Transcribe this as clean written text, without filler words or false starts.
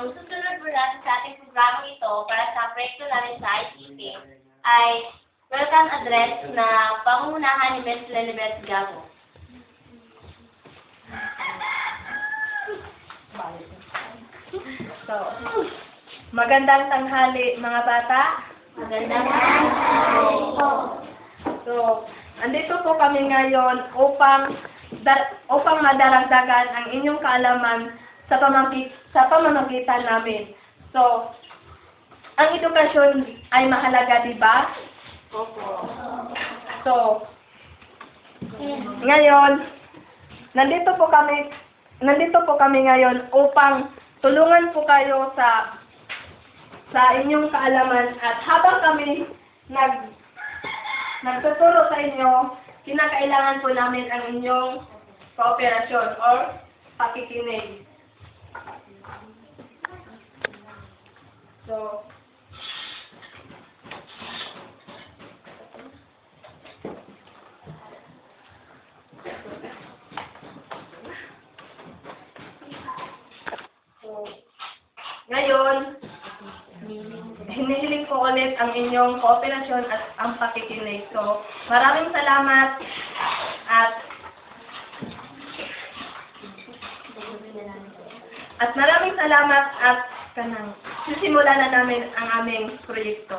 ang susunod po natin sa ating programang ito para sa proyekto namin sa ICT ay welcome address na pangungunahan ni Ms. Lelibet Gago. So, magandang tanghali mga bata. Magandang tanghali po. So, andito po kami ngayon upang madaragdagan ang inyong kaalaman sa pamamagitan namin. So, ang edukasyon ay mahalaga, di ba? Opo. So, ngayon, nandito po kami ngayon upang tulungan po kayo sa inyong kaalaman at habang kami nagtuturo sa inyo, kinakailangan po namin ang inyong kooperasyon or pakikinig. So, ngayon, hinihiling ko ulit ang inyong kooperasyon at ang pakikinig. So, maraming salamat at sisimulan na namin ang aming proyekto.